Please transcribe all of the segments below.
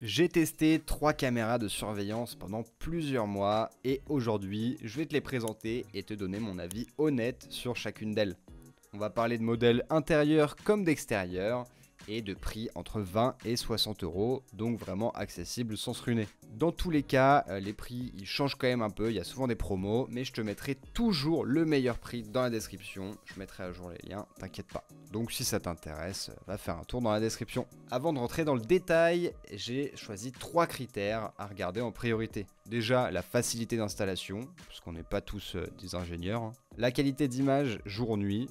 J'ai testé 3 caméras de surveillance pendant plusieurs mois et aujourd'hui, je vais te les présenter et te donner mon avis honnête sur chacune d'elles. On va parler de modèles intérieurs comme d'extérieurs et de prix entre 20 et 60 euros, donc vraiment accessible sans se ruiner. Dans tous les cas, les prix ils changent quand même un peu, il y a souvent des promos, mais je te mettrai toujours le meilleur prix dans la description. Je mettrai à jour les liens, t'inquiète pas. Donc si ça t'intéresse, va faire un tour dans la description. Avant de rentrer dans le détail, j'ai choisi 3 critères à regarder en priorité. Déjà, la facilité d'installation, parce qu'on n'est pas tous des ingénieurs. La qualité d'image jour-nuit,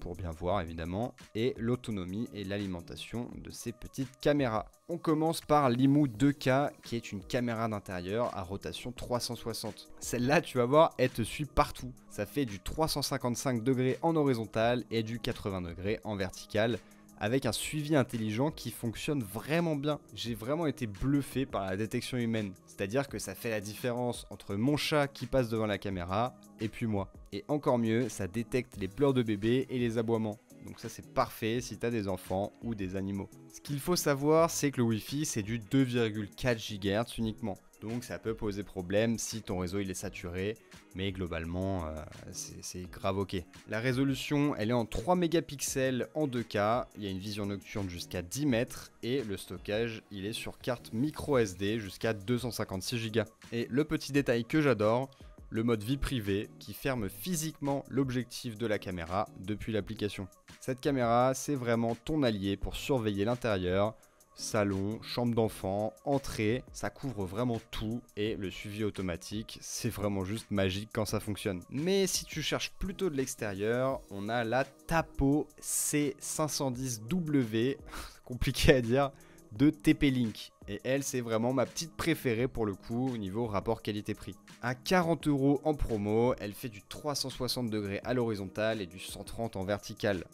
pour bien voir évidemment, et l'autonomie et l'alimentation de ces petites caméras. On commence par l'IMU 2K qui est une caméra d'intérieur à rotation 360. Celle-là, tu vas voir, elle te suit partout. Ça fait du 355 degrés en horizontal et du 80 degrés en vertical, avec un suivi intelligent qui fonctionne vraiment bien. J'ai vraiment été bluffé par la détection humaine, c'est-à-dire que ça fait la différence entre mon chat qui passe devant la caméra et puis moi. Et encore mieux, ça détecte les pleurs de bébé et les aboiements. Donc ça c'est parfait si tu as des enfants ou des animaux. Ce qu'il faut savoir, c'est que le Wi-Fi c'est du 2,4 GHz uniquement. Donc ça peut poser problème si ton réseau il est saturé, mais globalement c'est grave ok. La résolution elle est en 3 mégapixels en 2K, il y a une vision nocturne jusqu'à 10 mètres et le stockage il est sur carte micro SD jusqu'à 256 Go. Et le petit détail que j'adore, le mode vie privée qui ferme physiquement l'objectif de la caméra depuis l'application. Cette caméra c'est vraiment ton allié pour surveiller l'intérieur. Salon, chambre d'enfant, entrée, ça couvre vraiment tout et le suivi automatique, c'est vraiment juste magique quand ça fonctionne. Mais si tu cherches plutôt de l'extérieur, on a la Tapo C510W, compliqué à dire, de TP-Link. Et elle, c'est vraiment ma petite préférée pour le coup au niveau rapport qualité-prix. À 40 euros en promo, elle fait du 360 degrés à l'horizontale et du 130 en vertical.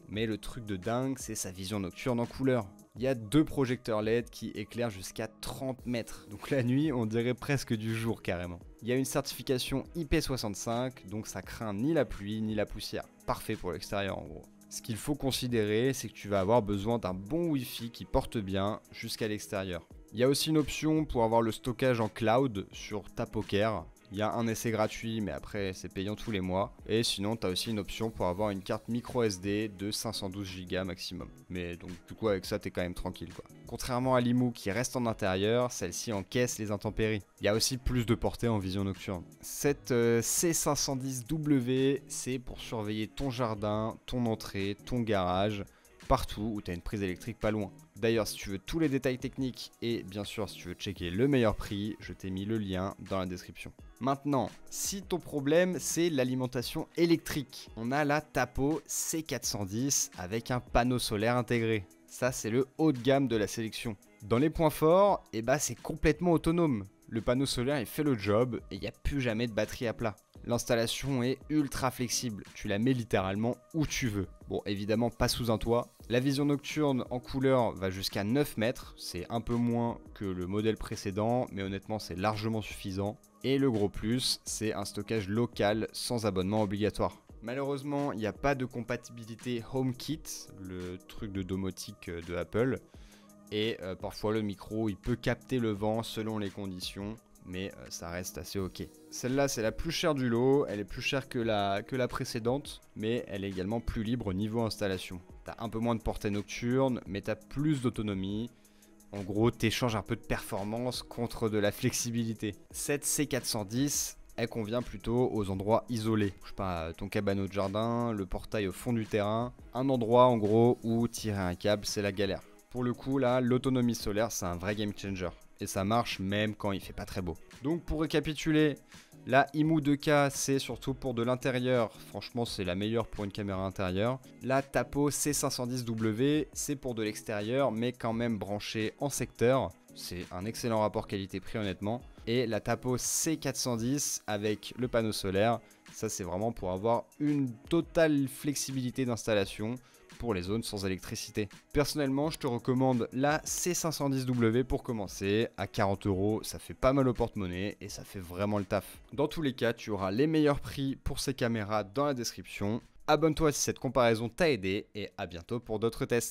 Mais le truc de dingue, c'est sa vision nocturne en couleur. Il y a 2 projecteurs LED qui éclairent jusqu'à 30 mètres. Donc la nuit, on dirait presque du jour carrément. Il y a une certification IP65, donc ça craint ni la pluie ni la poussière. Parfait pour l'extérieur en gros. Ce qu'il faut considérer, c'est que tu vas avoir besoin d'un bon Wi-Fi qui porte bien jusqu'à l'extérieur. Il y a aussi une option pour avoir le stockage en cloud sur Tapoker. Il y a un essai gratuit, mais après c'est payant tous les mois. Et sinon, tu as aussi une option pour avoir une carte micro SD de 512 Go maximum. Mais donc du coup avec ça, tu es quand même tranquille quoi. Contrairement à l'IMU qui reste en intérieur, celle-ci encaisse les intempéries. Il y a aussi plus de portée en vision nocturne. Cette C510W, c'est pour surveiller ton jardin, ton entrée, ton garage, partout où tu as une prise électrique pas loin. D'ailleurs, si tu veux tous les détails techniques et bien sûr si tu veux checker le meilleur prix, je t'ai mis le lien dans la description. Maintenant, si ton problème c'est l'alimentation électrique, on a la Tapo C410 avec un panneau solaire intégré. Ça c'est le haut de gamme de la sélection. Dans les points forts, c'est complètement autonome. Le panneau solaire il fait le job et il n'y a plus jamais de batterie à plat. L'installation est ultra flexible, tu la mets littéralement où tu veux. Bon, évidemment pas sous un toit. La vision nocturne en couleur va jusqu'à 9 mètres, c'est un peu moins que le modèle précédent, mais honnêtement c'est largement suffisant. Et le gros plus, c'est un stockage local sans abonnement obligatoire. Malheureusement, il n'y a pas de compatibilité HomeKit, le truc de domotique de Apple. Et parfois le micro, il peut capter le vent selon les conditions. Mais ça reste assez ok. Celle-là c'est la plus chère du lot, elle est plus chère que la précédente, mais elle est également plus libre au niveau installation. T'as un peu moins de portée nocturne, mais t'as plus d'autonomie. En gros, t'échanges un peu de performance contre de la flexibilité. Cette C410, elle convient plutôt aux endroits isolés. Je sais pas, ton cabanon de jardin, le portail au fond du terrain, un endroit en gros où tirer un câble c'est la galère. Pour le coup là, l'autonomie solaire c'est un vrai game changer. Et ça marche même quand il fait pas très beau. Donc pour récapituler, la IMU 2K c'est surtout pour de l'intérieur, franchement c'est la meilleure pour une caméra intérieure. La Tapo C510W c'est pour de l'extérieur mais quand même branché en secteur. C'est un excellent rapport qualité-prix honnêtement. Et la Tapo C410 avec le panneau solaire, ça c'est vraiment pour avoir une totale flexibilité d'installation pour les zones sans électricité. Personnellement, je te recommande la C510W pour commencer. À 40 euros, ça fait pas mal au porte-monnaie et ça fait vraiment le taf. Dans tous les cas, tu auras les meilleurs prix pour ces caméras dans la description. Abonne-toi si cette comparaison t'a aidé et à bientôt pour d'autres tests.